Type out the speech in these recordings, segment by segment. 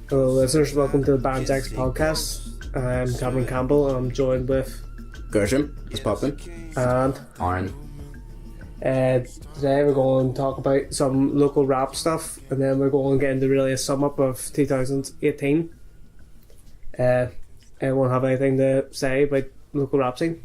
Hello listeners, welcome to the Banjaxed Podcast. I'm Cameron Campbell and I'm joined with Gershom, it's popping. And Aaron. Today we're going to talk about some local rap stuff, and then we're going to get into really a sum up of 2018. Anyone have anything to say about local rap scene?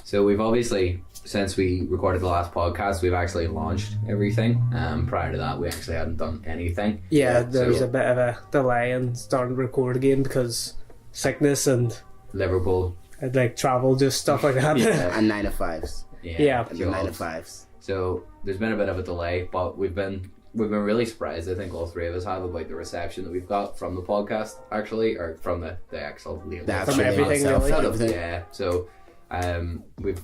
So we've obviously, since we recorded the last podcast, we've actually launched everything. Prior to that, we actually hadn't done anything. Yeah, there was a bit of a delay in starting to record again because sickness and Liverpool. like travel, just stuff like that. And 9 to 5s. Yeah. And the 9 to 5s. So there's been a bit of a delay, but we've been really surprised. I think all three of us have about the reception that we've got from the podcast, actually, or from the actual From everything, really. Yeah. So we've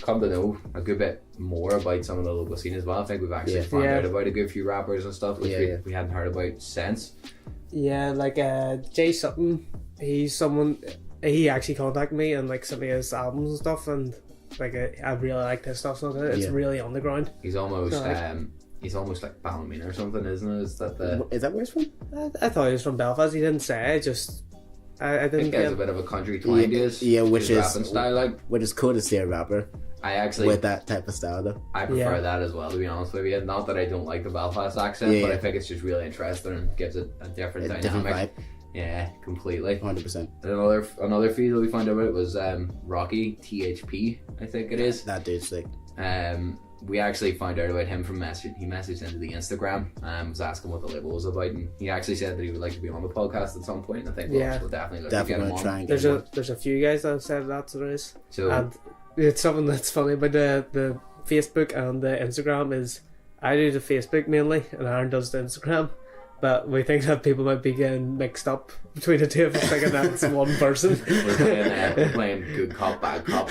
come to know a good bit more about some of the local scene as well. I think we've actually found out about a good few rappers and stuff which we hadn't heard about since. Yeah, like Jay Sutton, he's someone, he actually contacted me and like sent me his albums and stuff, and like I really like his stuff, so it's really underground. He's almost like Ballymena or something, isn't it? Is that where he's from? I thought he was from Belfast. He didn't say. I didn't think there's a bit of a country twang to his rapping style, which is cool to see a rapper with that type of style, though. I prefer that as well, to be honest with you. Not that I don't like the Belfast accent, but I think it's just really interesting and gives it a different dynamic. Different vibe. Yeah, completely. 100%. Another feed that we found out about was Rocky THP, I think it is. That dude's sick. We actually found out about him from message. He messaged into the Instagram and was asking what the label was about, and he actually said that he would like to be on the podcast at some point. And I think we'll definitely look to get him on. There's a few guys that have said that, so there is. So, and it's something that's funny about the Facebook and the Instagram is I do the Facebook mainly and Aaron does the Instagram, but we think that people might be getting mixed up between the two of us, thinking that's one person. We're playing good cop, bad cop.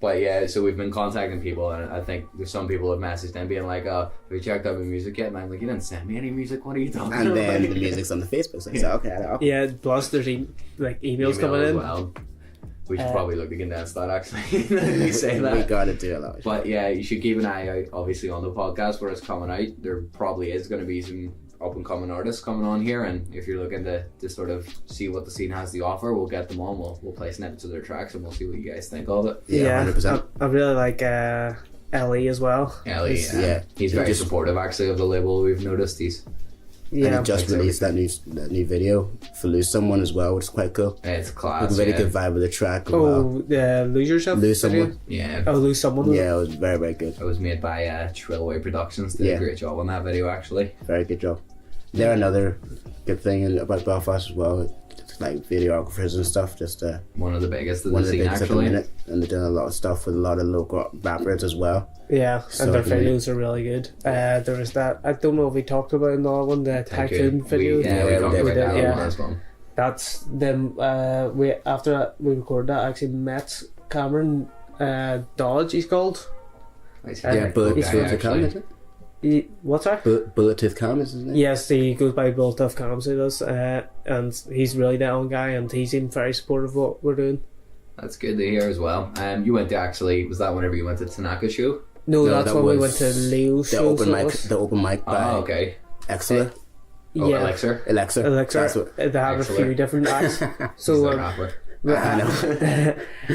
But yeah, so we've been contacting people, and I think there's some people have messaged and being like, have you checked out my music yet? And I'm like, you didn't send me any music, what are you talking about? And then the music's on the Facebook, so okay. Yeah, plus there's emails coming in. Well. We should probably look to condense that, actually. You say that. We gotta do a lot. But yeah, you should keep an eye out, obviously, on the podcast where it's coming out. There probably is going to be some up and coming artists coming on here, and if you're looking to sort of see what the scene has to offer, we'll get them on. We'll play snippets of their tracks and we'll see what you guys think of it. Yeah, 100%. I really like Ellie as well. Ellie, he's very supportive, actually, of the label. We've noticed and he just released that new video for Lose Someone as well, which is quite cool. Yeah, it's a class. With a very good vibe with the track. Lose Yourself? Lose Someone. Yeah. Lose Someone. Yeah, it was very, very good. It was made by Trillway Productions. Did a great job on that video, actually. Very good job. They're another good thing about Belfast as well. Like videographers and stuff, just one of the biggest in the scene, actually. At the minute, and they're doing a lot of stuff with a lot of local rappers as well. Yeah, so and their videos are really good. There was that, I don't know if we talked about another one, the Tycoon video. We did. Yeah. That's them. After that, we recorded that, I actually met Cameron Dodge, he's called. Bulletooth Cam, is it? What's that? Bulletooth Cam is his name? Yes, he goes by Bulletooth Cam, so he does. And he's really down guy, and he seemed very supportive of what we're doing. That's good to hear as well. You went to was that whenever you went to Tanaka's show? No, that's when we went to Leo's show. The open mic by Excellent. Yeah. Elixir. They have a few different acts. So I know.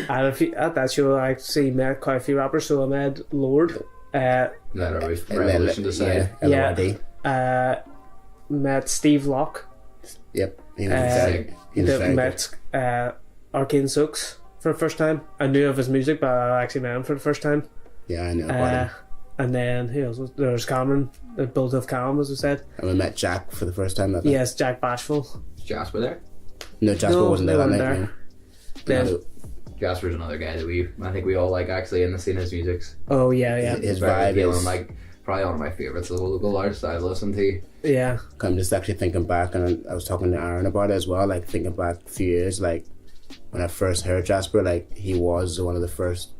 At that show, I actually met quite a few rappers. So I met Lord. Revolution to say. Met Steve Locke. Yep. He was met Arcane Sooks for the first time. I knew of his music, but I actually met him for the first time. Yeah, I know. And then who else? There's Cameron, the Built of Cam, as I said. And we met Jack for the first time. Yes, Jack Bashful. Is Jasper there? No, Jasper wasn't there that night. Jasper's another guy that I think we all like, actually, in the scene. His music's. Oh yeah. His vibe is like probably one of my favourites of the local artists I listen to. Yeah. I'm just actually thinking back, and I was talking to Aaron about it as well. Like thinking back a few years, like when I first heard Jasper, like he was one of the first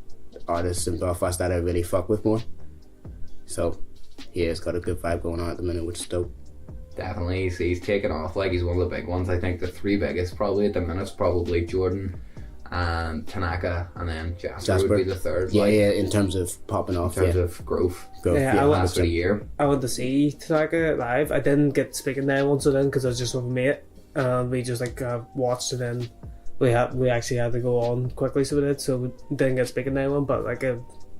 artists in Belfast that I really fuck with more. So he has got a good vibe going on at the minute, which is dope. Definitely, he's taken off. Like he's one of the big ones. I think the three biggest probably at the minute is probably Jordan, and Tanaka, and then Jasper would be the third. Yeah, like, yeah. In terms of popping off, in terms of growth. Yeah, I Last of the year. I went to see Tanaka live. I didn't get speaking there once then because I was just with a mate, and we just watched, and then we actually had to go on quickly, so we did. So we didn't get speaking there one, but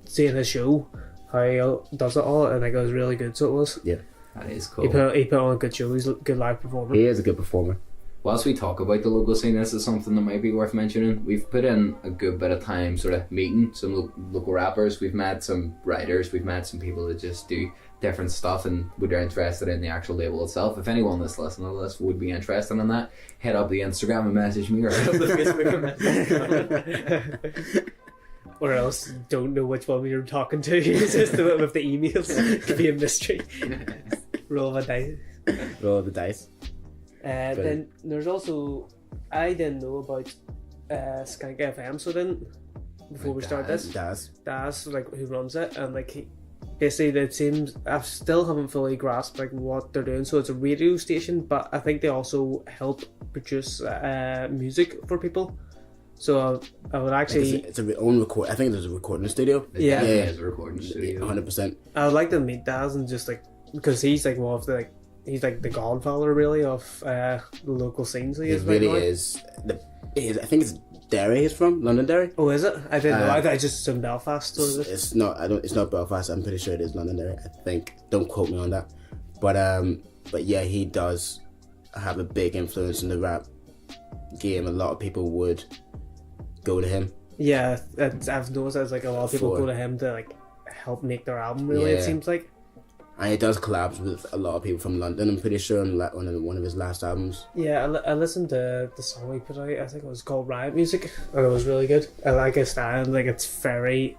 seeing his show, how he does it all, and it was really good. So it was. Yeah, that is cool. He put on a good show. He's a good live performer. he is a good performer. Whilst we talk about the local scene, this is something that might be worth mentioning. We've put in a good bit of time sort of meeting some local rappers. We've met some writers. We've met some people that just do different stuff and would are interested in the actual label itself. If anyone that's listening to this would be interested in that, head up the Instagram and message me, or head up the Facebook and message me. Or else don't know which one you're talking to. You just do it with the emails. It could be a mystery. Roll the dice. Roll the dice. Then there's also, I didn't know about Skank FM, so I didn't before we started this. Daz, who runs it, and basically it seems I still haven't fully grasped what they're doing. So it's a radio station, but I think they also help produce music for people. So I would actually. It's a own record. I think there's a recording studio. Yeah, it's a recording studio. 100%. I would like to meet Daz and just because he's one of the he's the godfather really of the local scenes. He really is. I think it's Derry. He's from Londonderry. Oh, is it? I didn't know. I just assumed Belfast. So is it? It's not. It's not Belfast. I'm pretty sure it is Londonderry. I think. Don't quote me on that. But yeah, he does have a big influence in the rap game. A lot of people would go to him. Yeah, I've noticed that a lot of people go to him to help make their album. Really, it seems like. And he does collabs with a lot of people from London, I'm pretty sure, on one of his last albums. Yeah, I listened to the song he put out. I think it was called Riot Music, and it was really good. I like his style. It's very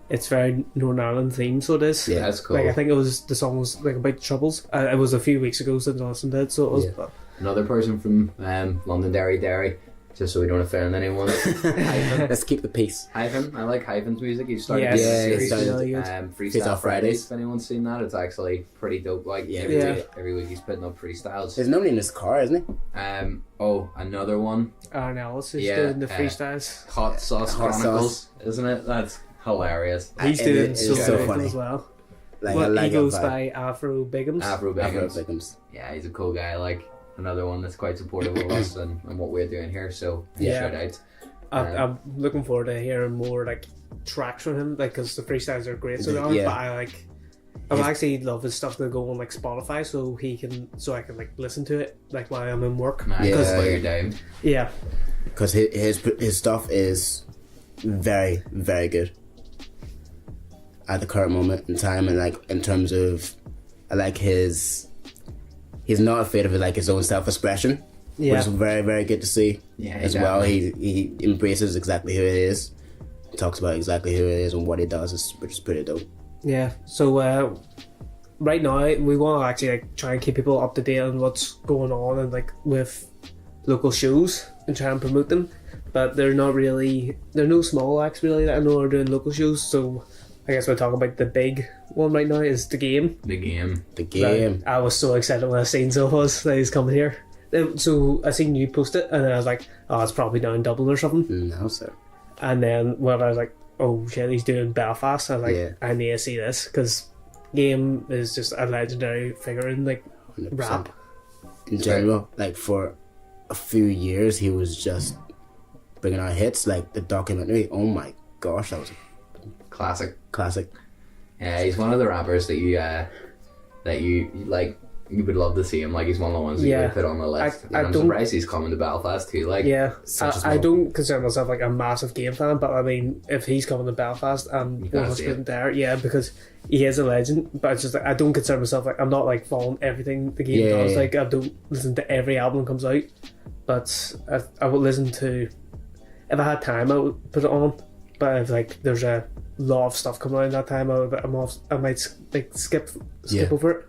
Northern Ireland themed, so it is. Yeah, that's cool. I think the song was about Troubles. It was a few weeks ago since I listened to it, so it was. Yeah. Another person from Londonderry, just so we don't offend anyone. Hyphen. Let's keep the peace. Hyphen. I like Hyphen's music. He started Yes. this series, really good. Freestyle Fridays. If anyone's seen that, it's actually pretty dope. Every week he's putting up freestyles. There's nobody in his car, isn't he? Another one. Aaron Ellis is doing the freestyles. Hot Sauce Chronicles, isn't it? That's hilarious. He's doing so funny funny as well. I he goes by Afro Biggums. Afro Biggums. Biggums. Yeah, he's a cool guy. Another one that's quite supportive of us and what we're doing here. So shout out. I'm looking forward to hearing more tracks from him, because the freestyles are great. So Yeah. but I actually love his stuff to go on Spotify, so I can listen to it while I'm in work. Because while you're down. Yeah, Because his stuff is very, very good at the current moment in time, and in terms of, I like he's not afraid of his own self-expression, which is very, very good to see. Yeah, as well. He embraces exactly who he is, talks about exactly who he is and what he does, which is pretty dope. yeah. So right now we want to actually try and keep people up to date on what's going on and with local shows and try and promote them. But there are no small acts really that I know are doing local shows. So I guess we'll talk about the big one right now is The Game. The Game. I was so excited when I seen Zilhos that he's coming here. So I seen you post it, and then I was like, oh, it's probably down in Dublin or something. No, sir. And then when I was like, oh shit, he's doing Belfast, I was like, I need to see this, because Game is just a legendary figure in 100%. rap. In general, for a few years, he was just bringing out hits, the documentary. Oh my gosh, that was Classic. Yeah, he's one of the rappers that you would love to see him. He's one of the ones that you would put on the list. I'm surprised he's coming to Belfast too. I don't consider myself a massive Game fan, but I mean, if he's coming to Belfast, I'm 100% there. Yeah, because he is a legend. But it's just I don't consider myself I'm not following everything the Game does. I don't listen to every album that comes out, but I would listen to. If I had time, I would put it on. But if there's a lot of stuff coming out in that time, I might skip over it.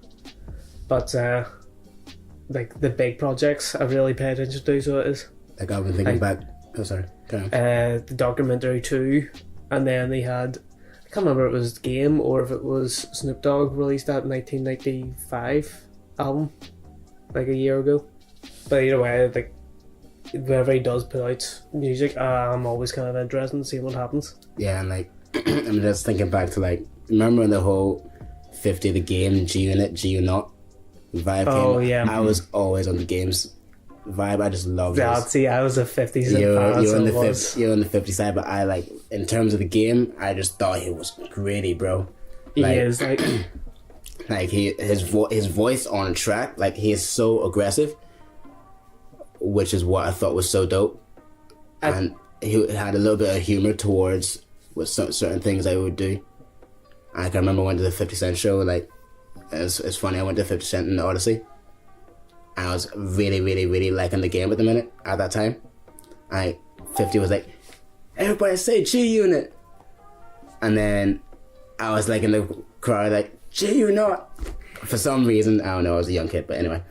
But the big projects I really pay attention to, so it is. I've been thinking back. Oh, sorry. The documentary too, and then they had, I can't remember if it was The Game or if it was Snoop Dogg released that 1995 album, a year ago. But either way, whenever he does put out music, I'm always kind of interested in seeing what happens. Yeah, and like I'm just thinking back to like remember the whole 50 the game G Unit G Not vibe. Oh, came. yeah. I was always on the games vibe. I just loved Yeah, it. see, I was a 50s fan, You're so on it the was. 50, you're on the 50 side, but I like in terms of the game, I just thought he was gritty, bro. He Like, is like, like his voice on a track, like he is so aggressive, which is what I thought was so dope. And he had a little bit of humor towards with certain things I would do. I can remember I went to the 50 Cent show, like it's funny, I went to 50 Cent in the Odyssey, and I was really, really, really liking the game at the minute at that time. 50 was like, everybody say G Unit, and then I was like in the crowd like G Unit for some reason. I don't know, I was a young kid, but anyway.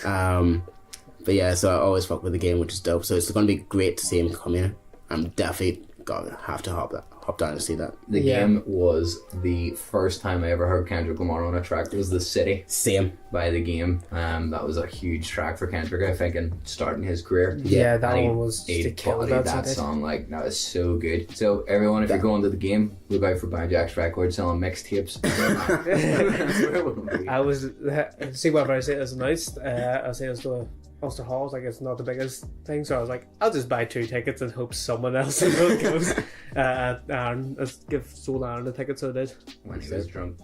But yeah, so I always fuck with the game, which is dope. So it's gonna be great to see him come here. I'm definitely gonna have to hop down to see that. The game was the first time I ever heard Kendrick Lamar on a track. It was The City Same. by The Game. That was a huge track for Kendrick, I think, in starting his career. yeah, that And he- one was he to kill bodied that that song, like, that was so good. So everyone, if you're going to The Game, look out for Banjaxed Records selling mixtapes. I was see whatever I say is announced. I say it's the Ulster Hall. Like it's not the biggest thing, so I was like, I'll just buy 2 tickets and hope someone else goes. Aaron, sold Aaron the ticket, so I did. When he was drunk.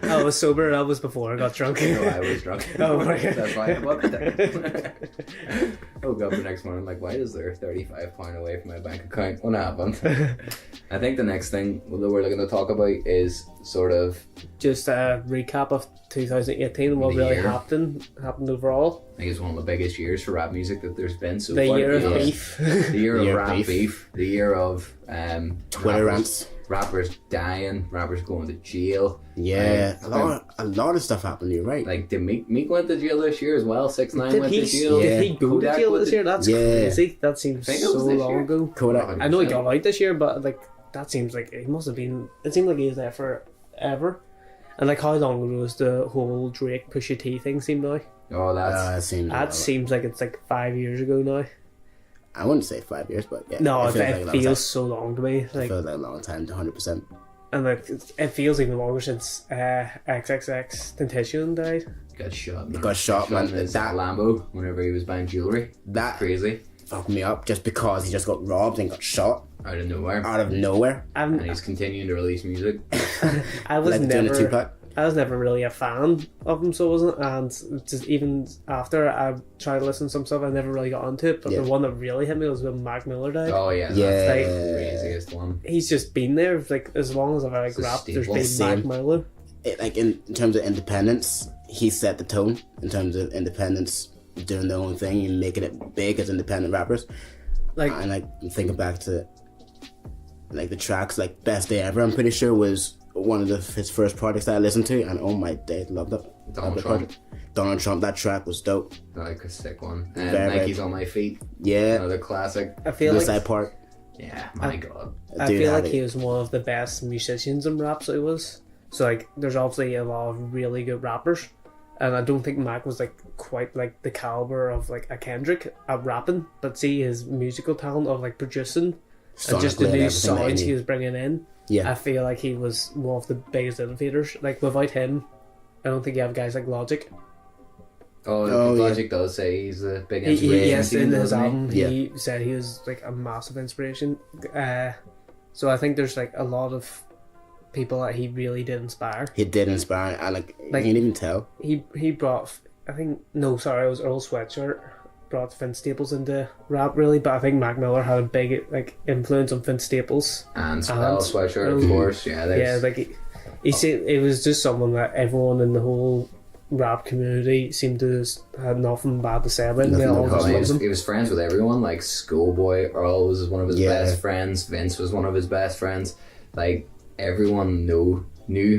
I was sober. That was before I got drunk. No, I was drunk. Oh my God. That's why I bought the ticket. I woke up the next morning like, why is there £35 away from my bank account? What happened? I think the next thing that we're looking to talk about is sort of Just a recap of 2018 and what The really year. happened overall. I think it's one of the biggest years for rap music that there's been so The far. year of Yeah. beef. The year of Year of rap beef. beef. The year of Twitter rappers, rants. rappers dying, rappers going to jail. Yeah, Like, a lot of stuff happened. You're right. Like did Meek went to jail this year as well? 6ix9ine went to jail. Did he go to Kodak jail went this year? That's Yeah. crazy. That seems I think it so was this long year. ago. Kodak. I know he got out this year, but like that seems like he must have been. It seemed like he was there forever. And like how long ago was the whole Drake Pusha T thing seem now? Oh, That seems. That seems like it's like 5 years ago now. I wouldn't say 5 years, but yeah. No, it it like feels so long to me. It Like, feels like a long time, 100%. and like it feels even longer since XXX Tentacion died. got shot. Man. Got shot, man. in his That- Lambo whenever he was buying jewelry. That Crazy. fucked me up just because he just got robbed and got shot Out of nowhere. out of nowhere. And I'm, he's continuing to release music. I was Like doing a never. Tupac. I was never really a fan of him, so I wasn't. And just even after I tried to listen to some stuff, I never really got into it. But Yeah. the one that really hit me was when Mac Miller died. Oh yeah, Yeah. that's Like- the craziest one. He's just been there, like as long as I've like It's a rapped. There's staple. been Same. Mac Miller. Like in terms of independence, he set the tone in terms of independence, doing their own thing and making it big as independent rappers. Like And like thinking back to like the tracks, like Best Day Ever, I'm pretty sure was one of his first projects that I listened to, and oh my day, loved it. Donald Loved the Trump. project. Donald Trump, that track was dope. Like a sick one. And Very, very- Nike's on my feet. Yeah, Another classic. I feel the like side part. Yeah, my god. I Dude feel had like it. he was one of the best musicians in rap. So he was. So like, there's obviously a lot of really good rappers, and I don't think Mac was like quite like the caliber of like a Kendrick at rapping. But see his musical talent of like producing and just the Sonically and new everything that sounds he he knew. was bringing in. Yeah, I feel like he was one of the biggest innovators. Like without him, I don't think you have guys like Logic. Oh, Oh, yeah. Logic does say he's a big He, inspiration. yes, to him, in his doesn't he? album, Yeah. he said he was like a massive inspiration. So I think there's like a lot of people that he really did inspire. he did inspire. I like you Like- can't even tell. He brought, I think, no, sorry, it was Earl Sweatshirt brought Vince Staples into rap really, but I think Mac Miller had a big like influence on Vince Staples. And Swell And- Sweatshirt, of um, course. Yeah, there's, Yeah, like he said, it was just someone that everyone in the whole rap community seemed to just had nothing bad to say about him. They Nothing all to just call he, loved was, him. he was friends with everyone. Like Schoolboy Earl was one of his Yeah. best friends. Vince was one of his best friends. Like everyone knew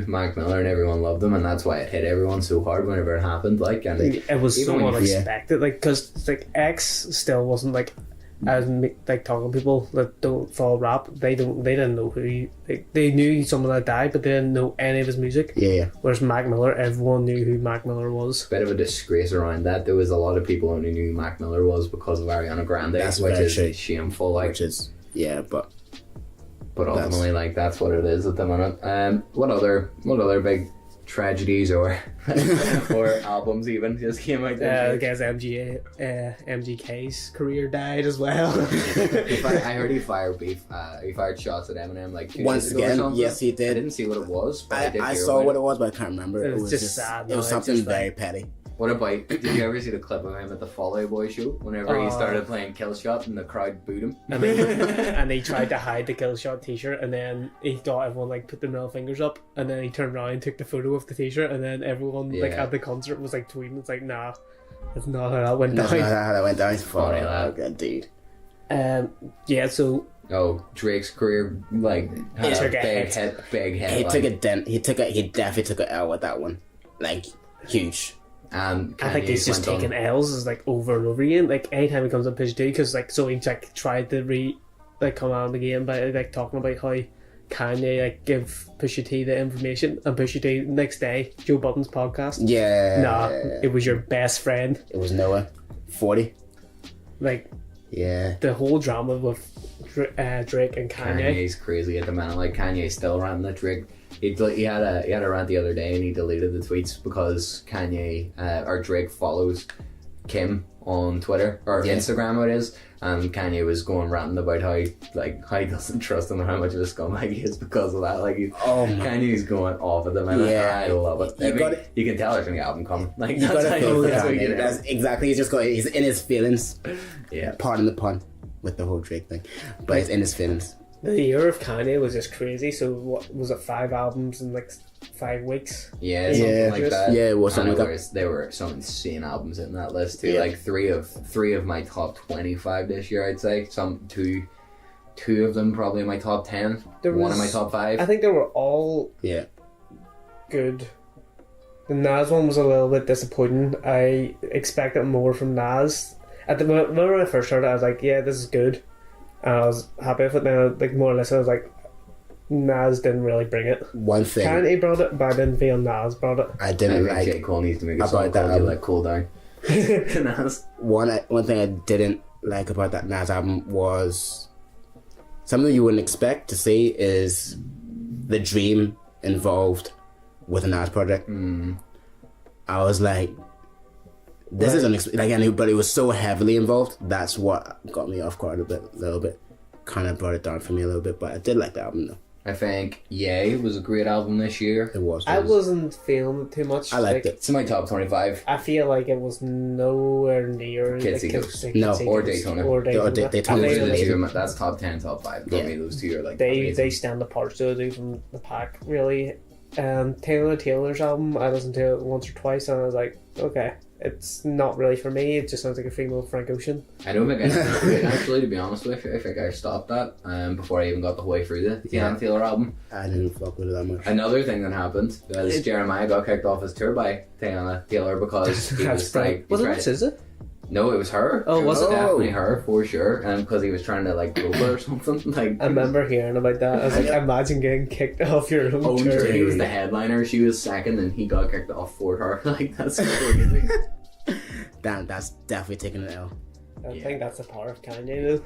Mac Miller and everyone loved him, and that's why it hit everyone so hard whenever it happened. Like, and It was even so when you- unexpected, like because like X still wasn't like as like talking to people that don't follow rap, they didn't know who they knew someone that died, but they didn't know any of his music. Yeah. Whereas Mac Miller, everyone knew who Mac Miller was. Bit of a disgrace around that. There was a lot of people only knew who Mac Miller was because of Ariana Grande, which is true. shameful. Like, Which is but ultimately, like, that's what it is at the minute. What other big tragedies or albums even just came out I this guess MGK's career died as well. I heard he fired shots at Eminem like 2 once days ago or again, something. yes, he did. I didn't see what it was, but I saw what it was, but I can't remember. It was just sad. It was something very petty. What about, did you ever see the clip of him at the Fall Out Boy show whenever he started playing Kill Shot and the crowd booed him? And he tried to hide the Kill Shot t-shirt, and then he thought everyone like put their middle fingers up, and then he turned around and took the photo of the t-shirt, and then everyone like at the concert was like tweeting, it's like, nah, that's not how that went down. That's not how that went down. Funny, Oh, good dude. Yeah, so Drake's career, like, had took a a big head. He took a dent. He definitely took an L with that one. Like, huge. I think he's just taking L's is like over and over again. Like anytime he comes on Pusha T, because like so he's like tried to come on the game by like talking about how Kanye like give Pusha T the information, and Pusha T next day Joe Budden's podcast. Yeah. Nah, it was your best friend. It was Noah. 40. Like, yeah, the whole drama with Drake and Kanye. Kanye's crazy at the minute. Like, Kanye's still ranting at Drake. He had a rant the other day and he deleted the tweets because Kanye or Drake follows Kim on Twitter or Instagram it is, and Kanye was going ranting about how he doesn't trust him and how much of a scumbag he is because of that. Like, Kanye's going off at the minute. Yeah, I love it. You can tell there's an album coming. Like, you that's gotta feel that's what Kanye. you know. That's exactly. He's in his feelings. Yeah, pardon the pun with the whole Drake thing, but he's in his feelings. The year of Kanye was just crazy. So what was it? 5 albums in like 5 weeks? Yeah, something like that. Yeah, it was something like that. There were some insane albums in that list too. Yeah. Like three of my top 25 this year, I'd say. Two of them probably in my top 10. One in my top 5. I think they were all good. The Nas one was a little bit disappointing. I expected more from Nas. At the moment when I first heard it, I was like, yeah, this is good. And I was happy with it. Now, like, more or less, I was like, Nas didn't really bring it. One thing. Kanye brought it, but I didn't feel Nas brought it. I didn't like J. Cole needs to make a song about that called album. Let Cool Down. Nas. One thing I didn't like about that Nas album was something you wouldn't expect to see is the dream involved with a Nas project. I was like, this is unexpected. But it was so heavily involved. That's what got me off guard a little bit. Kind of brought it down for me a little bit, but I did like the album though. I think Yay was a great album this year. It was. I wasn't feeling it too much. I liked it. It's in my top 25. I feel like it was nowhere near Kids like, Eagles. No, or Daytona. Daytona. Those are the amazing. two. That's top 10, top 5. For me, those two are like They amazing. stand apart so they do from the pack really. Taylor's album, I listened to it once or twice and I was like, okay, it's not really for me. It just sounds like a female Frank Ocean. I don't think actually, to be honest with you, I think I stopped that before I even got the whole way through the Taylor album. I didn't fuck with it that much. Another thing that happened was Jeremiah got kicked off his tour by Taylor because he was like... Was it SZA? No, it was her. Oh, was it? Definitely her, for sure. And because he was trying to like rope her or something. Like, I remember hearing about that. I was like, imagine getting kicked off your own own tour. tour. He was the headliner, she was second, and he got kicked off for her. Like, that's crazy. Damn, that's definitely taking an L. I think that's the power of Kanye though.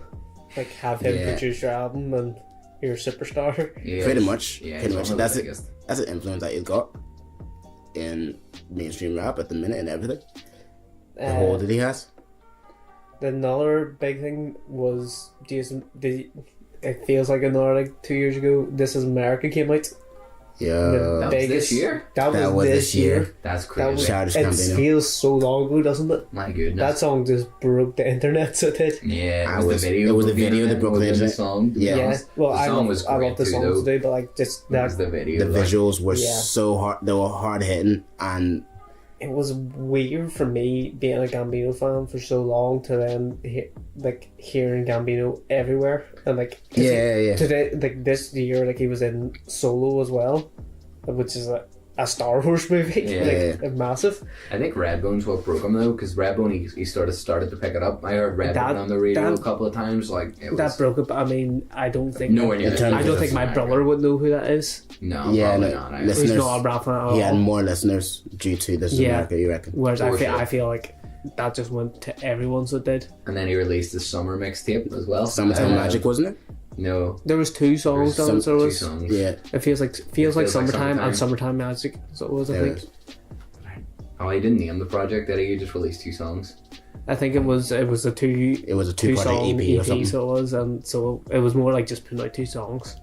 Like, have him produce your album and you're a superstar. Pretty much. Yeah, Pretty much. That's That's an influence that he's got in mainstream rap at the minute and everything. The hold that he has. Another big thing was it feels like another like 2 years ago, This Is America came out. Yeah. That was this year? That was this year. That's crazy. It feels so long ago, doesn't it? My goodness. That song just broke the internet, so it did. Yeah, It was the video that broke the internet. Song. Yeah. Well, The song was I great love the too, song though. today, but like just That that was the video. The visuals were Yeah. so hard. They were hard hitting, and it was weird for me being a Gambino fan for so long to then hearing Gambino everywhere and like yeah. today like this year like he was in Solo as well, which is a Star Wars movie. Yeah. Like, massive. I think Redbone's what broke him though, because Redbone he started to pick it up. I heard Redbone on the radio a couple of times. Like it was, that broke it. But I mean, I don't think. Nowhere near. I don't think my brother would know who that is. No, probably not. He's not a rap fan at all. He had more listeners due to this in America, you reckon? Whereas I feel like that just went to everyone, so it did. And then he released the summer mixtape as well. Summertime Magic, wasn't it? No, there was 2 songs on it. So two songs. Yeah. It feels like summertime and Summertime Magic. So it was, I think. Oh, he didn't name the project, did he? He just released 2 songs. I think it was a two. It was a two two-part song EP or something. So it was, and so it was more like just putting out 2 songs.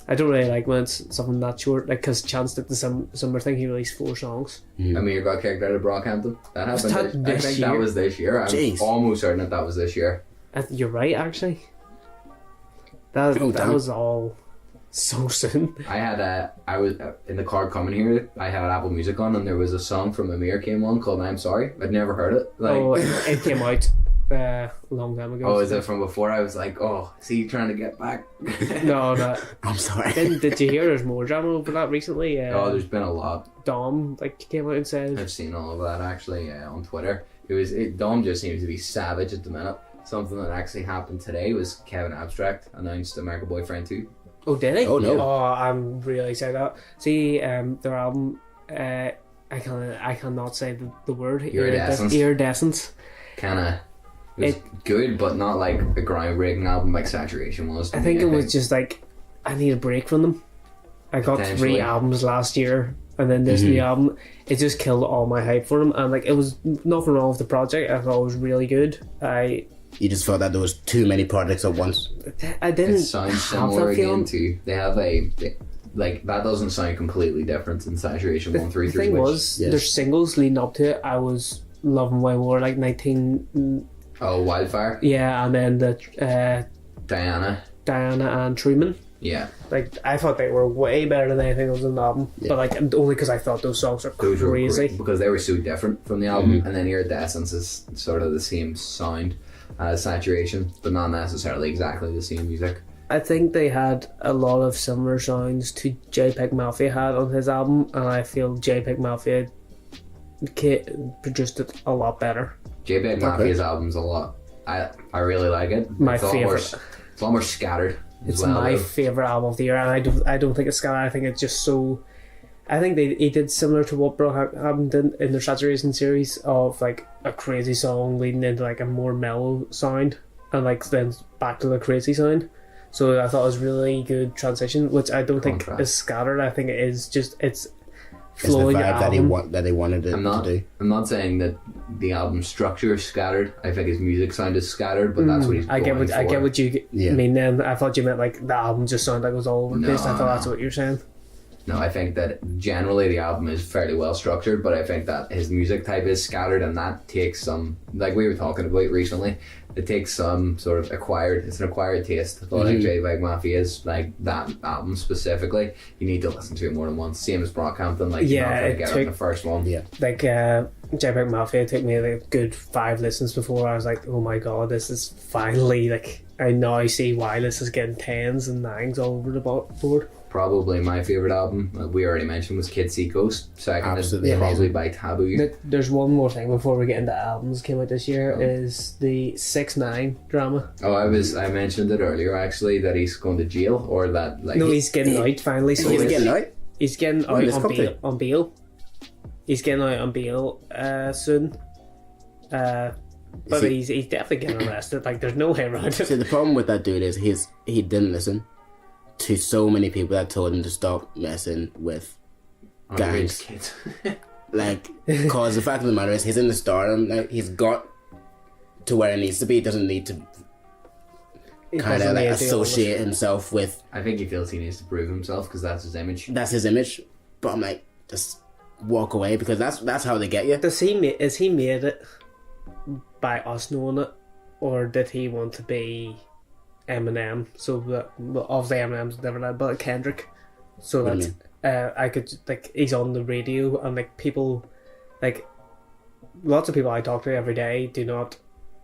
I don't really like when it's something that short, like because Chance did the summer thing. He released 4 songs. Amir got kicked out of Brockhampton. That happened. I think year? that was this year. I'm almost certain that was this year. You're right, actually. That was all so soon. I was in the car coming here. I had Apple Music on, and there was a song from Amir came on called "I'm Sorry." I'd never heard it. It came out a long time ago. Oh, is it from before? I was like, oh, is he trying to get back? No. I'm sorry. Did you hear there's more drama over that recently? There's been a lot. Dom came out and said. I've seen all of that actually on Twitter. Dom just seems to be savage at the minute. Something that actually happened today was Kevin Abstract announced American Boyfriend 2. Oh, did he? Oh, no. Oh, I'm really sad that. See, their album, I cannot say the word. Iridescence. Kinda. It was good, but not like a groundbreaking album like Saturation was. I think it was just like, I need a break from them. I got 3 albums last year, and then this new album, it just killed all my hype for them. And like, it was nothing wrong with the project. I thought it was really good. You just felt that there was too many projects at once. I didn't. It sounds similar again too. They have that doesn't sound completely different than Saturation 133. The thing was, their singles leading up to it, I was loving way more. Like 19. Oh, Wildfire. Yeah, and then the Diana and Truman. Yeah. Like, I thought they were way better than anything else in the album. Yeah. But, like, only because I thought those songs were crazy. Because they were so different from the album. And then Iridescence is sort of the same sound as Saturation, but not necessarily exactly the same music. I think they had a lot of similar sounds to JPEG Mafia had on his album, and I feel JPEG Mafia produced it a lot better. JPEG Mafia's album's a lot. I really like it. My favourite. It's a lot more scattered. It's my favourite album of the year, and I don't think it's scattered. I think it's just so. I think he did similar to what Brockhampton did in their Saturation series of like a crazy song leading into like a more mellow sound, and like then back to the crazy sound. So I thought it was really good transition, which I don't think is scattered. I think it is just it's flowing. It's the vibe that he wanted it to do. I'm not saying that the album structure is scattered. I think his music sound is scattered, but that's what he's going for. I get what you mean. Then I thought you meant like the album just sounded like it was all over the place. I thought that's what you're saying. No, I think that generally the album is fairly well structured, but I think that his music type is scattered, and that takes some, like we were talking about recently, it takes some sort of it's an acquired taste. I thought like JPEG Mafia is like that album specifically. You need to listen to it more than once. Same as Brockhampton, like you're not going to get it in the first one. Yeah. Like JPEG Mafia took me like a good 5 listens before I was like, oh my god, this is finally like I now see why this is getting 10s and 9s all over the board. Probably my favourite album, we already mentioned, was Kid See Ghost. Second is probably by Taboo. There's one more thing before we get into albums came out this year is the 6ix9ine drama. Oh, I mentioned it earlier actually, that he's going to jail, or that like... No, he's getting out finally. So he's getting out? He's getting out on bail. He's getting out on bail soon. But he's definitely getting arrested. Like, there's no way around it. See, the problem with that dude is he didn't listen to so many people that told him to stop messing with gangs. Kids. Like, cause the fact of the matter is he's in the stardom. Like, he's got to where he needs to be. He doesn't need to kind of like associate himself with. I think he feels he needs to prove himself because that's his image. That's his image. But I'm like, just walk away, because that's how they get you. Is he made it by us knowing it, or did he want to be Eminem? So that, obviously Eminem's never led, but Kendrick. So that I could, like, he's on the radio, and like people, like lots of people I talk to every day do not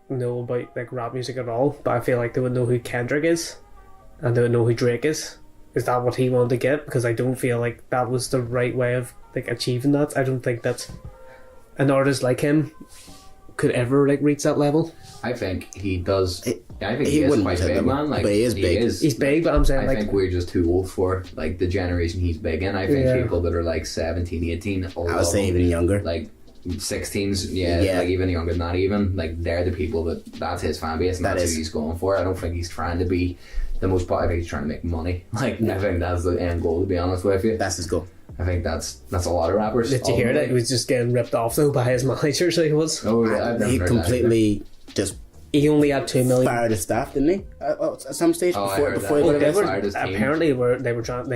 know about like rap music at all, but I feel like they would know who Kendrick is, and they would know who Drake is, is that what he wanted to get? Because I don't feel like that was the right way of like achieving that. I don't think that an artist like him could ever like reach that level. I think he does. I think he he is wouldn't quite say big, that, man. Like, but he is big. He's big, but I'm saying I like think we're just too old for like the generation he's big in. I think Yeah. people that are like 17, 18, all I would say of even younger. like 16s, Yeah. like even younger than that, even like they're the people that's his fan base and That that's is. who he's going for. I don't think he's trying to be the most popular. I think he's trying to make money. Like I think that's the end goal, to be honest with you. That's his goal. I think that's a lot of rappers. did you hear that? He was just getting ripped off though by his manager, so he was. Oh, yeah, I've never He heard completely just He only had 2 million. fired his staff, didn't he? At some stage Oh, I before heard before that. he Well, got they arrested. were fired his team. apparently they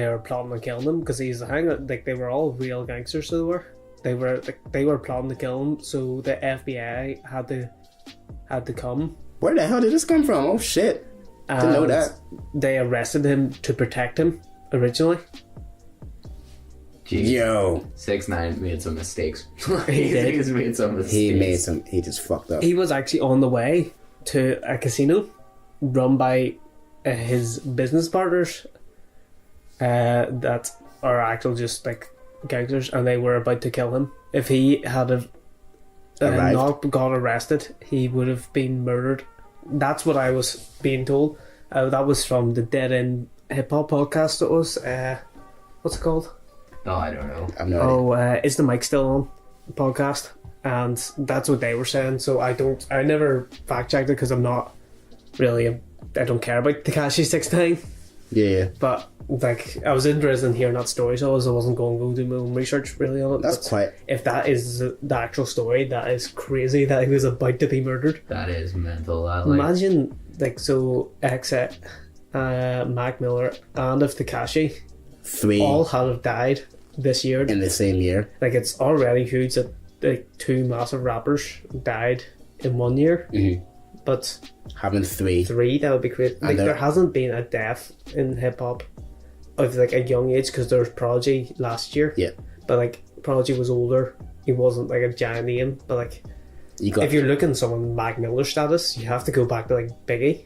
were plotting on killing him because he's like they were all real gangsters. So they were plotting to kill him. So the FBI had to come. Where the hell did this come from? Oh shit! Didn't know and that. They arrested him to protect him originally. Jeez. Yo, 6ix9ine made some mistakes. He did. He's made some mistakes. he just fucked up. He was actually on the way to a casino run by his business partners that are actual just like gangsters, and they were about to kill him. If he had Arrived. not got arrested, he would have been murdered. That's what I was being told. That was from the Dead End Hip Hop Podcast. It was what's it called? Oh, I don't know. I've no idea. Is the mic still on? Podcast, and that's what they were saying. So I never fact checked it because I'm not really. I don't care about Tekashi 6ix9ine, Yeah, but like I was interested in hearing that story, so I wasn't going to go do my own research really on it. that's But quite. if that is the actual story, that is crazy that he was about to be murdered. That is mental. That, like, Imagine like so X, Mac Miller, and if Tekashi 3 all had died this year. in the same year. Like it's already huge that like 2 massive rappers died in 1 year, Mm-hmm. but Having 3. 3, that would be great. Like know. there hasn't been a death in hip hop of like a young age because there was Prodigy last year. Yeah. But like Prodigy was older. He wasn't like a giant name. But like You got if you're looking at someone Mac Miller status, you have to go back to like Biggie.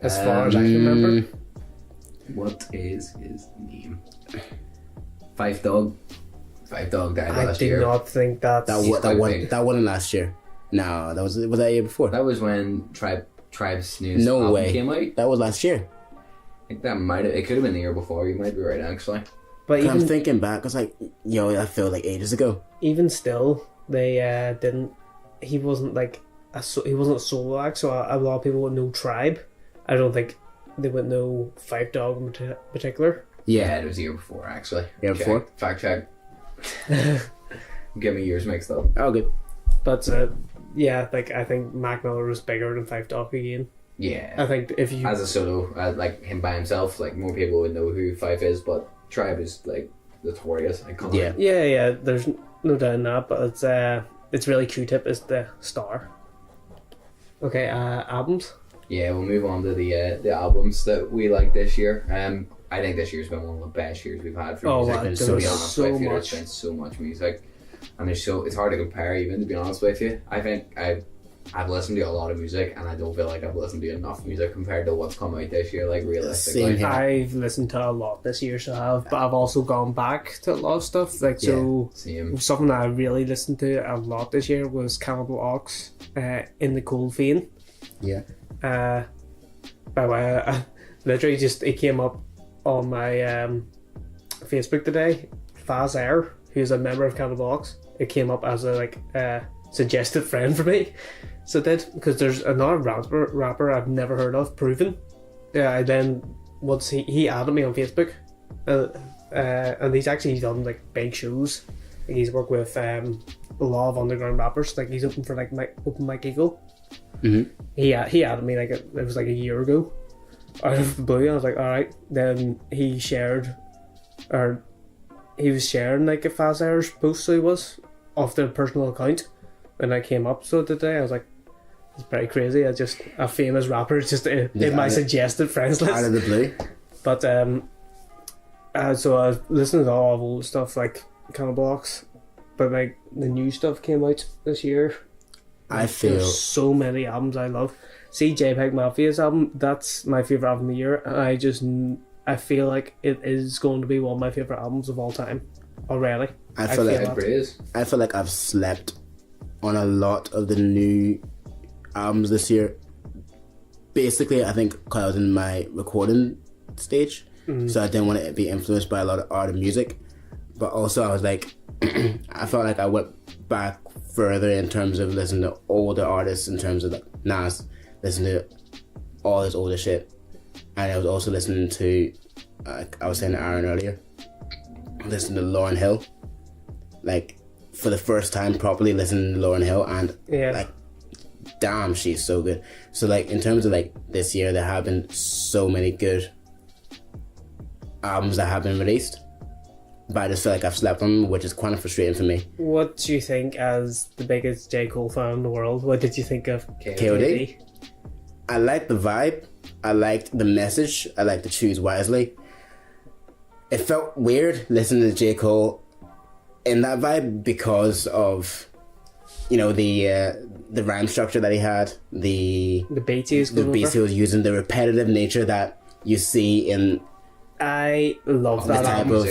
As far as I can remember. what is his name? Five Dog. Five Dog died I last do year. not think that's that. He's quite One big. that wasn't last year. No, that was that year before. That was when Tribe's News No album way. came out. I That was last year. think that might have. It could have been the year before. You might be right, actually. but I'm even thinking back. I was like, yo, that felt like ages ago. even still, they didn't. He wasn't like he wasn't a solo act, so a lot of people would know Tribe. I don't think they would know Five Dog in particular. Yeah, it was the year before, actually. Year Check. before? Fact check. Get me years mixed up. Oh, good. But yeah, like I think Mac Miller was bigger than Five Dog again. Yeah. I think if you As a solo, like him by himself, like more people would know who Five is, but Tribe is like notorious. Iconic. Yeah. yeah, there's no doubt in that. But it's really Q-Tip is the star. Okay, albums. Yeah, we'll move on to the albums that we like this year. I think this year's been one of the best years we've had for Oh, music. wow, To there be was honest so with you, much. there's been so much music, and it's hard to compare. Even to be honest with you, I think I've listened to a lot of music, and I don't feel like I've listened to enough music compared to what's come out this year. Like Same realistically, here. I've listened to a lot this year, so but I've also gone back to a lot of stuff. Like so, same. something that I really listened to a lot this year was Cannibal Ox, In the Cold Vein. Yeah. By the way, I literally just it came up on my Facebook today. Faz Air, who's a member of Cannibal Ox, it came up as a suggested friend for me. So it did, because there's another rapper I've never heard of, Proven. Yeah, I then once he added me on Facebook, and he's actually done like big shows. Like, he's worked with a lot of underground rappers. Like he's open for like Open Mic Eagle. Mm-hmm. He added me like it was like a year ago. Out of the blue, I was like, all right. Then he was sharing like a Fast Hours post, so he was off their personal account. When I came up so today, I was like, it's pretty crazy. I just a famous rapper just in my suggested friends list. Out of the blue. But so I was listening to all of old stuff like Cannibal Ox, but like the new stuff came out this year. I feel There's so many albums I love. See JPEG Mafia's album, that's my favourite album of the year, and I just I feel like it is going to be one of my favourite albums of all time already. I feel like Praise. I feel like I've slept on a lot of the new albums this year. Basically, I think because I was in my recording stage, so I didn't want to be influenced by a lot of art and music. But also, I was like, I felt like I went back further in terms of listening to older artists, in terms of like Nas, listening to all this older shit. And I was also listening to, I was saying to Aaron earlier, listening to Lauryn Hill. Like, for the first time properly listening to Lauryn Hill, and like, damn, she's so good. So like, in terms of like this year, there have been so many good albums that have been released, but I just feel like I've slept on them, which is kind of frustrating for me. What do you think, as the biggest J. Cole fan in the world, what did you think of KOD? I liked the vibe, I liked the message, I liked the choose wisely. It felt weird listening to J. Cole in that vibe because of, you know, the rhyme structure that he had, the beats he was using, the repetitive nature that you see in I love that album.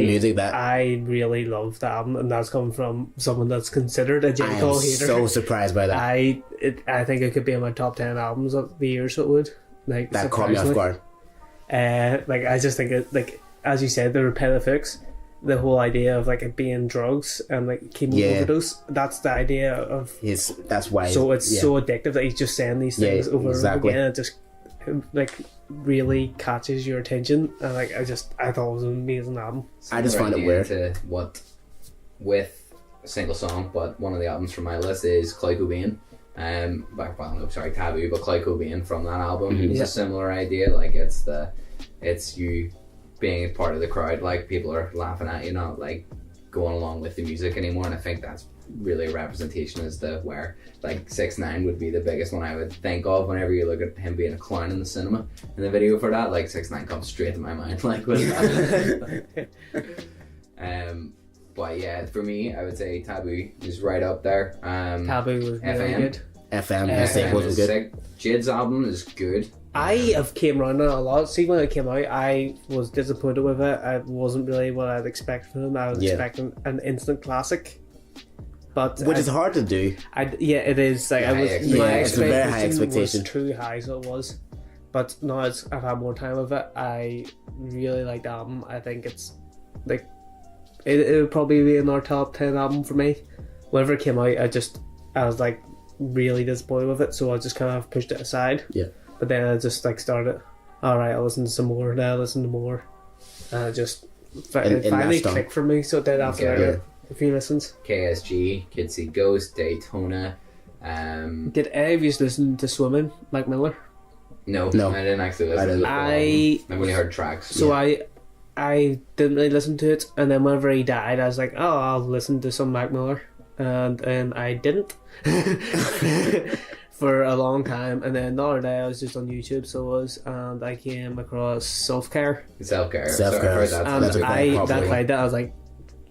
Music that I really love that album, and that's coming from someone that's considered a J. Cole hater. So surprised by that. I think it could be in my top 10 albums of the year, so it would. Like, that caught me off guard. Like, I just think it, like, as you said, the repetitive hooks, the whole idea of like it being drugs and like chemo overdose. That's the idea of that's why. So it's so addictive that he's just saying these things over and over again. It just like really catches your attention, and like I thought it was an amazing album. I just find it weird. To what with a single song, but one of the albums from my list is Clyde Cobain. Taboo, but Clyde Cobain from that album. It's a similar idea. Like it's you being part of the crowd, like people are laughing at you, not like going along with the music anymore. And I think that's really a representation as to where like 6ix9ine would be the biggest one I would think of whenever you look at him being a clown in the cinema. In the video for that, like 6ix9ine comes straight to my mind. Like with that. But yeah, for me, I would say Taboo is right up there. Taboo was really good. FM was good. Jid's album is good. I have came around on a lot. See, when it came out, I was disappointed with it. It wasn't really what I'd expect from him. I was expecting an instant classic, but which is hard to do. It is. Like it's a very high expectation. Was too high, so it was. But now I've had more time with it. I really like the album. I think it's like it would probably be in our top 10 album for me. Whenever it came out, I was like really disappointed with it, so I just kind of pushed it aside. Yeah. But then I just like started, alright, I'll listen to some more, then I'll listen to more. And it just finally clicked for me, so it did after a few listens. KSG, Kids See Ghost, Daytona. Did any of you listen to Swimming, Mac Miller? No, I didn't actually listen to it. I've only heard tracks. So I didn't really listen to it, and then whenever he died, I was like, oh, I'll listen to some Mac Miller. And I didn't. For a long time, and then the other day I was just on YouTube, and I came across Self-Care. Self-Care. And I played that. I was like,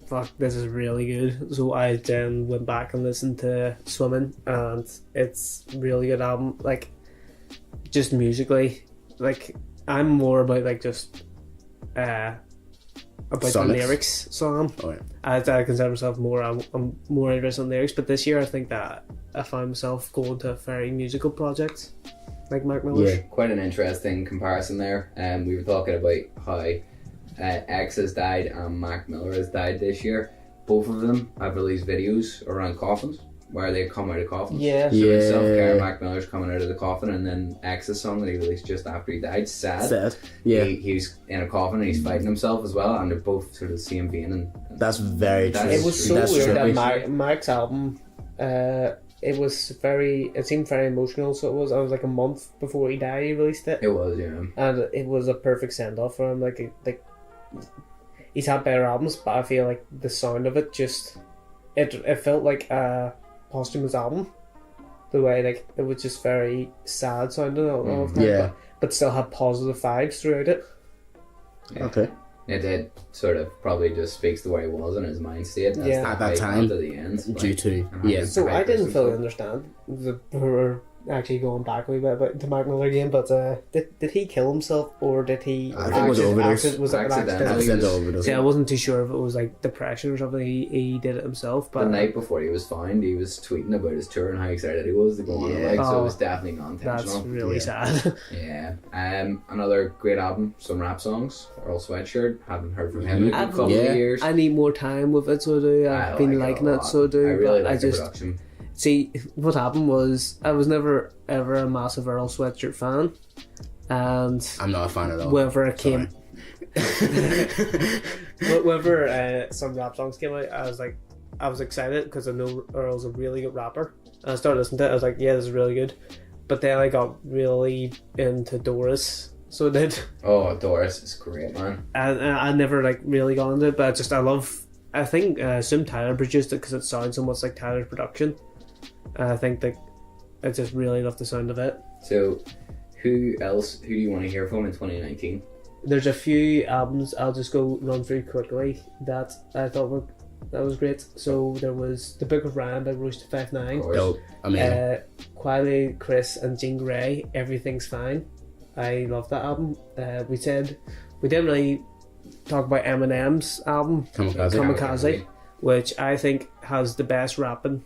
fuck, this is really good. So I then went back and listened to Swimming, and it's a really good album. Like, just musically, like I'm more about like just about the lyrics song. I consider myself more. I'm more interested in lyrics, but this year I think that I found myself going to very musical projects like Mac Miller's. Yeah, quite an interesting comparison there. We were talking about how X has died and Mac Miller has died this year. Both of them have released videos around coffins where they come out of coffins. Yeah. So in Self-Care, Mac Miller's coming out of the coffin, and then X's song that he released just after he died, Sad. Yeah. He was in a coffin and he's fighting himself as well, and they're both sort of the same vein. And that's very true. It was so weird that Mac's album, it seemed very emotional, so I was like a month before he died he released it. It was, yeah. And it was a perfect send-off for him. Like he's had better albums, but I feel like the sound of it just, it felt like a posthumous album. The way like it was just very sad sounding all the time, but still had positive vibes throughout it. Yeah. Okay. It sort of probably just speaks to where he was in his mind state at that time to the end, due to So I didn't fully understand the actually going back a wee bit to Mac Miller again, but did he kill himself or did he? I think it was overdose. Was it an accident? Accidental overdose. See, I wasn't too sure if it was like depression or something. He did it himself. But the night before he was found, he was tweeting about his tour and how excited he was to go on it. Like, so it was definitely non-intentional. That's really sad. Yeah. Another great album, some rap songs. Earl Sweatshirt. Haven't heard from him in a couple of years. I need more time with it, so I do. I've been liking it, so I do. I really like the production. See, what happened was I was never ever a massive Earl Sweatshirt fan, and I'm not a fan at all. Whenever it came, whenever some rap songs came out, I was excited because I know Earl's a really good rapper, and I started listening to it. I was like, yeah, this is really good, but then I got really into Doris. So I did. Oh, Doris is great, man. And I never like really got into it, but I think Sim Tyler produced it because it sounds so much like Tyler's production. I think that I just really love the sound of it. So, who do you want to hear from in 2019? There's a few albums I'll just run through quickly that I thought that was great. So there was The Book of Rhyme by Royce 5'9". Dope. Amazing. Quiley, Chris and Jean Grey, Everything's Fine. I love that album. We didn't really talk about Eminem's album, Kamikaze, which I think has the best rapping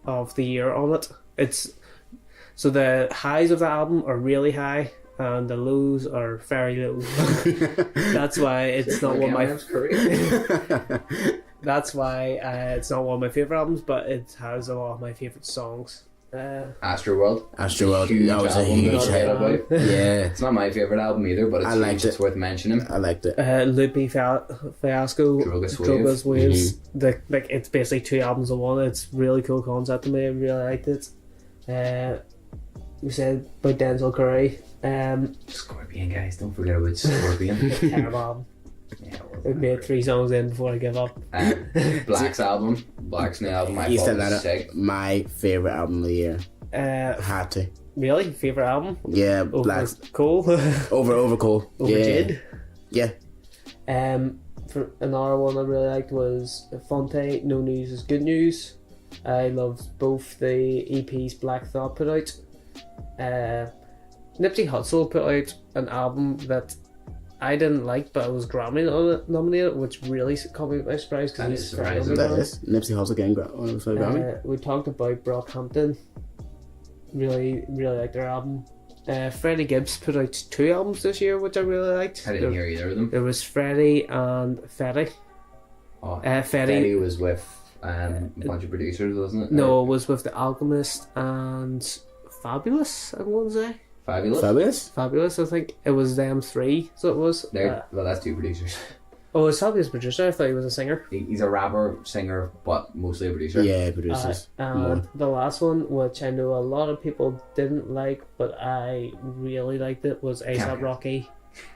of the year on it. So the highs of the album are really high and the lows are very low. That's why it's not one of my That's why it's not one of my favorite albums, but it has a lot of my favorite songs. Astroworld. That was a huge hit. Yeah, it's not my favorite album either, but it's worth mentioning. I liked it. Loopy Fiasco, Droga's Waves. It's basically two albums in one. It's really cool concept to me. I really liked it. We said about Denzel Curry. Scorpion, guys, don't forget about Scorpion. Terrible album. Yeah, I made 3 songs in before I give up. Black's new album. I thought was sick. My favourite album of the year. Had to. Really? Favourite album? Yeah, Black's. Cole? over Cole. Over Jid? Yeah. For another one I really liked was Fonte, No News is Good News. I loved both the EPs Black Thought put out. Nipsey Hussle put out an album that I didn't like, but I was Grammy nominated, which really caught me by surprise because he's surprising. That is Nipsey Hussle getting Grammy. We talked about Brockhampton. Really liked their album. Freddie Gibbs put out 2 albums this year, which I really liked. I didn't hear either of them. There was Freddie and Fetty. Fetty was with a bunch of producers, wasn't it? No, it was with The Alchemist and Fabulous, I'm going to say. Fabulous, I think. It was them 3, so it was. Well, that's 2 producers. Oh, it's Fabulous producer? I thought he was a singer. He's a rapper, singer, but mostly a producer. Yeah, producers. And the last one, which I know a lot of people didn't like, but I really liked it, was A$AP Rocky.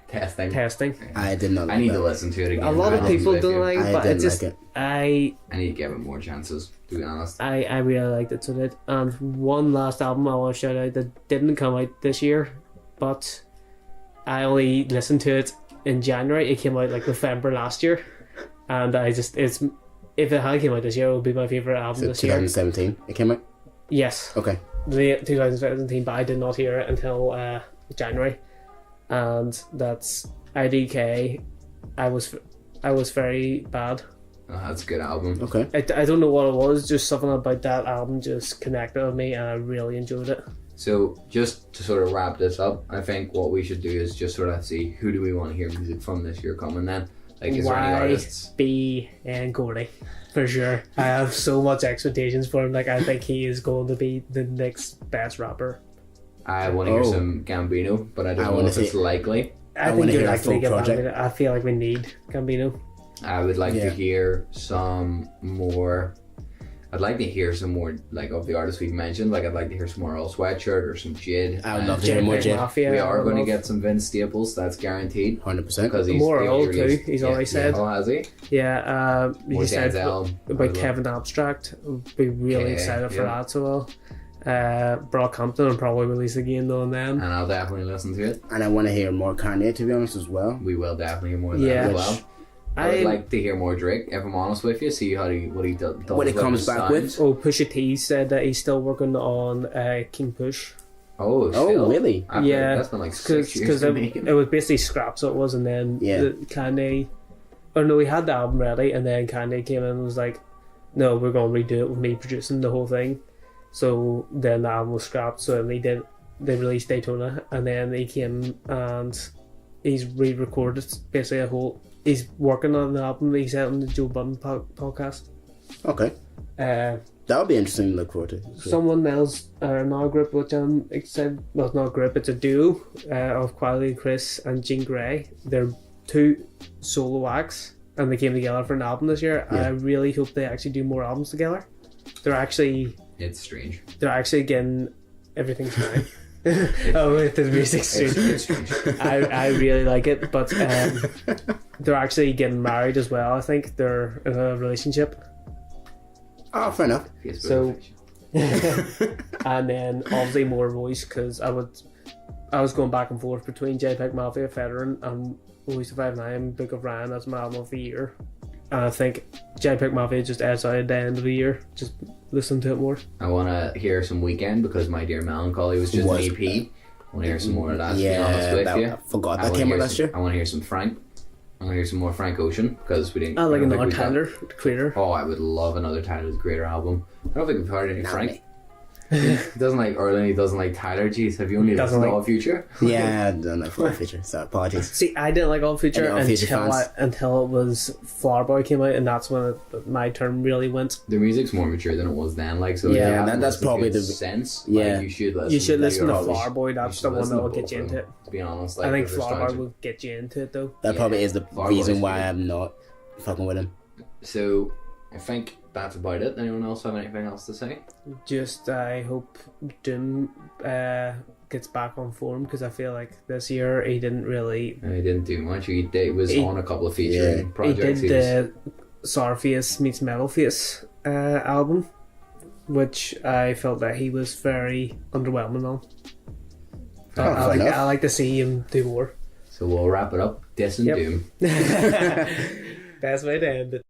Testing. I did not like I need to listen to it again. A lot of people don't like it, but it's just... I need to give it more chances, to be honest. I really liked it, so did. And one last album I want to shout out that didn't come out this year, but I only listened to it in January. It came out like November last year, and if it had came out this year, it would be my favourite album this year. 2017 it came out? Yes. Okay. The 2017, but I did not hear it until January. And that's IDK. I was very bad. Oh, that's a good album. Okay. I don't know what it was, just something about that album just connected with me and I really enjoyed it. So just to sort of wrap this up, I think what we should do is just sort of see who do we want to hear music from this year coming then. Like, is there any artists? B and Gordy, for sure. I have so much expectations for him. Like, I think he is going to be the next best rapper. I want to hear some Gambino, but I don't know if it's likely. I think you're likely to get Gambino. I feel like we need Gambino. I would like to hear some more. I'd like to hear some more, like, of the artists we've mentioned. Like, I'd like to hear some more Earl Sweatshirt or some Jid. I would love to hear more Jid. We are going to get some Vince Staples, that's guaranteed. 100%. Because he's more Earl too, he's already said. Oh, has he? Yeah, he said about Kevin Abstract. I'd be really excited for that as well. Brockhampton will probably release again though and then. And I'll definitely listen to it. And I want to hear more Kanye, to be honest, as well. We will definitely hear more of that as well. I would like to hear more Drake, if I'm honest with you, see what he does. What he comes back with. Oh, Pusha T said that he's still working on King Push. Oh, still? Really? Yeah, that's been like 6 years in making. It was basically scraps, so it was, and then Kanye, or no, he had the album ready, and then Kanye came in and was like, no, we're going to redo it with me producing the whole thing. So then the album was scrapped, so they released Daytona, and then he came and he's re-recorded basically he's working on the album he said on the Joe Budden podcast. Okay. That would be interesting to look forward to. Someone else, another group which I'm excited, well, it's not a group, it's a duo of Quality Chris and Jean Grey. They're 2 solo acts and they came together for an album this year. Yeah. I really hope they actually do more albums together. It's strange. They're actually getting everything's fine. The music's strange. It's strange. I really like it, but they're actually getting married as well. I think they're in a relationship. Oh, fair enough. So, and then obviously more voice, because I was going back and forth between JPEG Mafia, Veteran, and Voice of 5'9", Book of Ryan as my album of the year. And I think JPEG Mafia just edged out at the end of the year. Just listen to it more. I want to hear some Weekend because My Dear Melancholy was just an EP. I want to hear some more of that, to be honest with you. I forgot that came out last year. I want to hear some Frank. I want to hear some more Frank Ocean because we didn't. I like another Tyler, the Creator. Oh, I would love another Tyler, the Creator album. I don't think we've heard any Frank. He doesn't like Erlen, he doesn't like Tyler. Jeez, have you only listened to All Future? Yeah, I don't like All Future, so apologies. See, I didn't like All Future until it was Flower Boy came out, and that's when my term really went. Their music's more mature than it was then, like, so that's probably the sense. Yeah, like, you should listen to Flower Boy. That's the one that will get you into it. To be honest, like, I think Flower Boy will get you into it though. That probably is the reason why I'm not fucking with him. So I think that's about it. Anyone else have anything else to say? Just I hope Doom gets back on form, because I feel like this year he didn't do much. He was on a couple of featuring projects. He did the Sourface meets Metalface album, which I felt that he was very underwhelming on. I like to see him do more. So we'll wrap it up. Doom. Best way to end it.